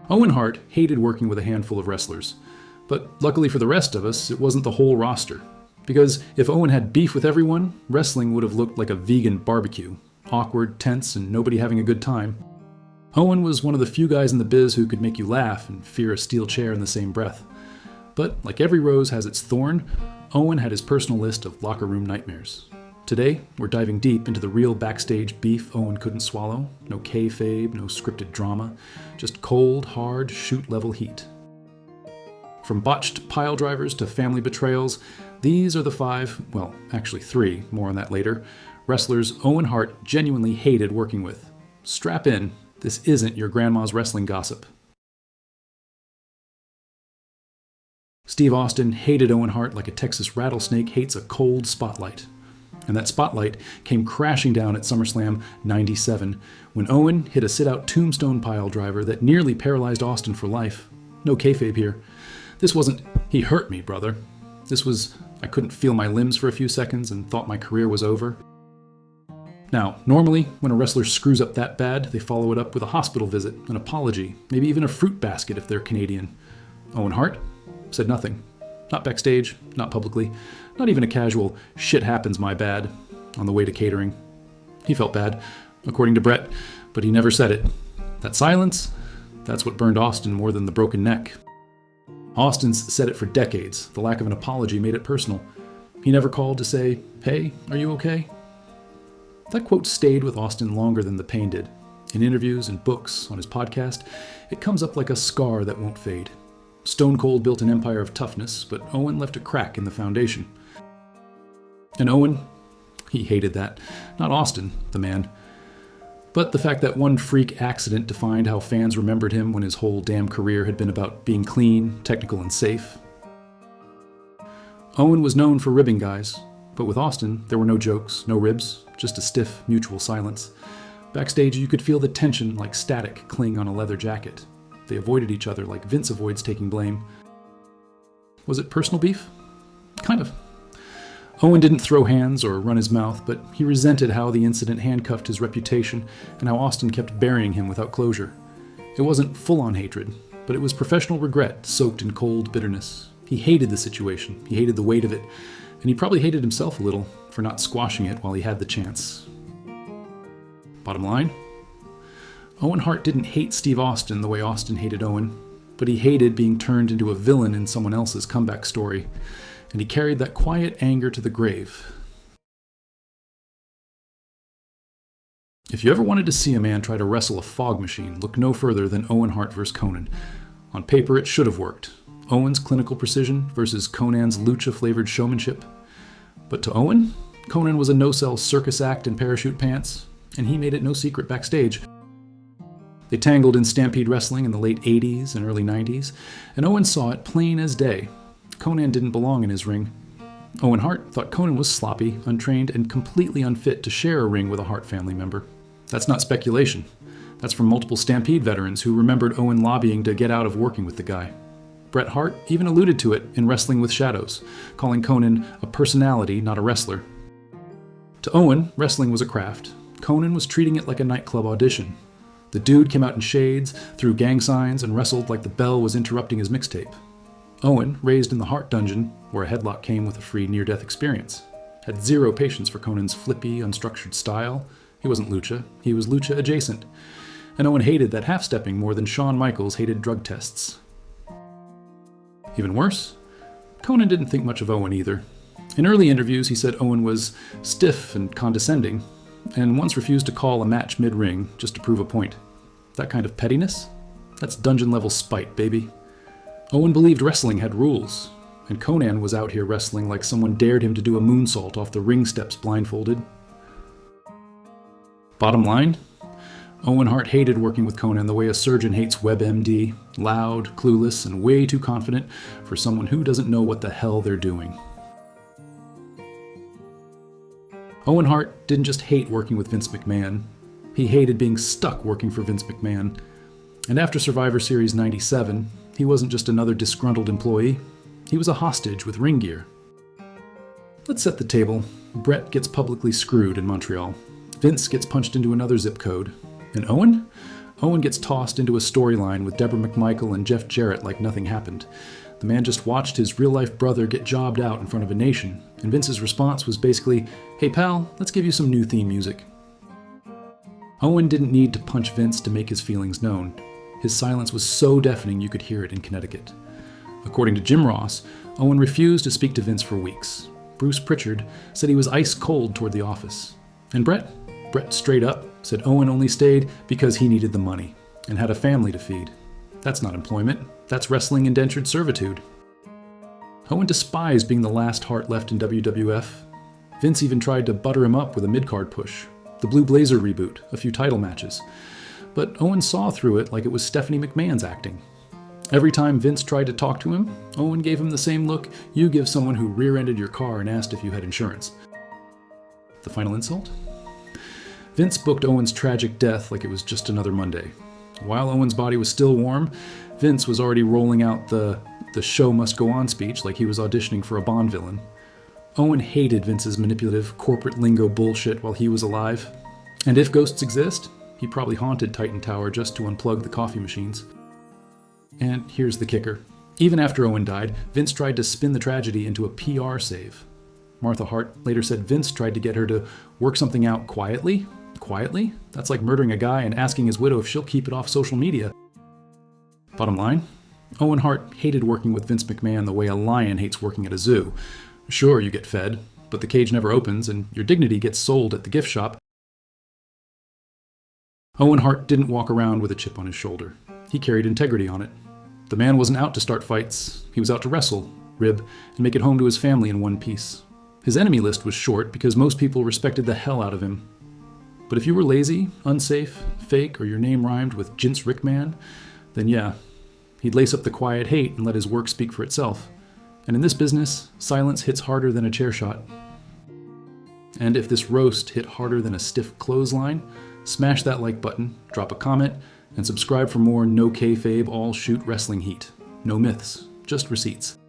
Owen Hart hated working with a handful of wrestlers. But luckily for the rest of us, it wasn't the whole roster. Because if Owen had beef with everyone, wrestling would have looked like a vegan barbecue. Awkward, tense, and nobody having a good time. Owen was one of the few guys in the biz who could make you laugh and fear a steel chair in the same breath. But like every rose has its thorn, Owen had his personal list of locker room nightmares. Today, we're diving deep into the real backstage beef Owen couldn't swallow. No kayfabe, no scripted drama. Just cold, hard, shoot-level heat. From botched pile drivers to family betrayals, these are the 5, well, actually 3, more on that later, wrestlers Owen Hart genuinely hated working with. Strap in, this isn't your grandma's wrestling gossip. Steve Austin hated Owen Hart like a Texas rattlesnake hates a cold spotlight. And that spotlight came crashing down at SummerSlam '97 when Owen hit a sit-out tombstone pile driver that nearly paralyzed Austin for life. No kayfabe here. This wasn't, "he hurt me, brother." This was, "I couldn't feel my limbs for a few seconds and thought my career was over." Now, normally, when a wrestler screws up that bad, they follow it up with a hospital visit, an apology, maybe even a fruit basket if they're Canadian. Owen Hart said nothing. Not backstage, not publicly, not even a casual "shit happens, my bad" on the way to catering. He felt bad, according to Brett, but he never said it. That silence, that's what burned Austin more than the broken neck. Austin's said it for decades. The lack of an apology made it personal. He never called to say, "Hey, are you okay?" That quote stayed with Austin longer than the pain did. In interviews and books, on his podcast, it comes up like a scar that won't fade. Stone Cold built an empire of toughness, but Owen left a crack in the foundation. And Owen, he hated that. Not Austin, the man. But the fact that one freak accident defined how fans remembered him when his whole damn career had been about being clean, technical, and safe. Owen was known for ribbing guys, but with Austin, there were no jokes, no ribs, just a stiff, mutual silence. Backstage, you could feel the tension like static cling on a leather jacket. They avoided each other like Vince avoids taking blame. Was it personal beef? Kind of. Owen didn't throw hands or run his mouth, but he resented how the incident handcuffed his reputation and how Austin kept burying him without closure. It wasn't full-on hatred, but it was professional regret soaked in cold bitterness. He hated the situation, he hated the weight of it, and he probably hated himself a little for not squashing it while he had the chance. Bottom line, Owen Hart didn't hate Steve Austin the way Austin hated Owen, but he hated being turned into a villain in someone else's comeback story, and he carried that quiet anger to the grave. If you ever wanted to see a man try to wrestle a fog machine, look no further than Owen Hart vs. Conan. On paper, it should have worked. Owen's clinical precision versus Conan's lucha-flavored showmanship. But to Owen, Conan was a no-sell circus act in parachute pants, and he made it no secret backstage. They tangled in Stampede Wrestling in the late 80s and early 90s, and Owen saw it plain as day. Conan didn't belong in his ring. Owen Hart thought Conan was sloppy, untrained, and completely unfit to share a ring with a Hart family member. That's not speculation. That's from multiple Stampede veterans who remembered Owen lobbying to get out of working with the guy. Bret Hart even alluded to it in Wrestling with Shadows, calling Conan a personality, not a wrestler. To Owen, wrestling was a craft. Conan was treating it like a nightclub audition. The dude came out in shades, threw gang signs, and wrestled like the bell was interrupting his mixtape. Owen, raised in the Hart Dungeon, where a headlock came with a free near-death experience, had zero patience for Conan's flippy, unstructured style. He wasn't lucha, he was lucha adjacent. And Owen hated that half-stepping more than Shawn Michaels hated drug tests. Even worse, Conan didn't think much of Owen either. In early interviews, he said Owen was stiff and condescending, and once refused to call a match mid-ring just to prove a point. That kind of pettiness? That's dungeon-level spite, baby. Owen believed wrestling had rules, and Conan was out here wrestling like someone dared him to do a moonsault off the ring steps blindfolded. Bottom line, Owen Hart hated working with Conan the way a surgeon hates WebMD, loud, clueless, and way too confident for someone who doesn't know what the hell they're doing. Owen Hart didn't just hate working with Vince McMahon, he hated being stuck working for Vince McMahon. And after Survivor Series 97, he wasn't just another disgruntled employee, he was a hostage with ring gear. Let's set the table. Bret gets publicly screwed in Montreal. Vince gets punched into another zip code. And Owen? Owen gets tossed into a storyline with Deborah McMichael and Jeff Jarrett like nothing happened. The man just watched his real-life brother get jobbed out in front of a nation, and Vince's response was basically, "Hey pal, let's give you some new theme music." Owen didn't need to punch Vince to make his feelings known. His silence was so deafening you could hear it in Connecticut. According to Jim Ross, Owen refused to speak to Vince for weeks. Bruce Pritchard said he was ice cold toward the office. And Brett straight up said Owen only stayed because he needed the money and had a family to feed. That's not employment, that's wrestling indentured servitude. Owen despised being the last heart left in WWF. Vince even tried to butter him up with a mid-card push, the Blue Blazer reboot, a few title matches. But Owen saw through it like it was Stephanie McMahon's acting. Every time Vince tried to talk to him, Owen gave him the same look you give someone who rear-ended your car and asked if you had insurance. The final insult? Vince booked Owen's tragic death like it was just another Monday. While Owen's body was still warm, Vince was already rolling out the show must go on speech like he was auditioning for a Bond villain. Owen hated Vince's manipulative corporate lingo bullshit while he was alive. And if ghosts exist, he probably haunted Titan Tower just to unplug the coffee machines. And here's the kicker. Even after Owen died, Vince tried to spin the tragedy into a PR save. Martha Hart later said Vince tried to get her to work something out quietly. Quietly? That's like murdering a guy and asking his widow if she'll keep it off social media. Bottom line, Owen Hart hated working with Vince McMahon the way a lion hates working at a zoo. Sure, you get fed, but the cage never opens and your dignity gets sold at the gift shop. Owen Hart didn't walk around with a chip on his shoulder. He carried integrity on it. The man wasn't out to start fights. He was out to wrestle, rib, and make it home to his family in one piece. His enemy list was short because most people respected the hell out of him. But if you were lazy, unsafe, fake, or your name rhymed with Jince Rickman, then yeah, he'd lace up the quiet hate and let his work speak for itself. And in this business, silence hits harder than a chair shot. And if this roast hit harder than a stiff clothesline, smash that like button, drop a comment, and subscribe for more no kayfabe all shoot wrestling heat. No myths, just receipts.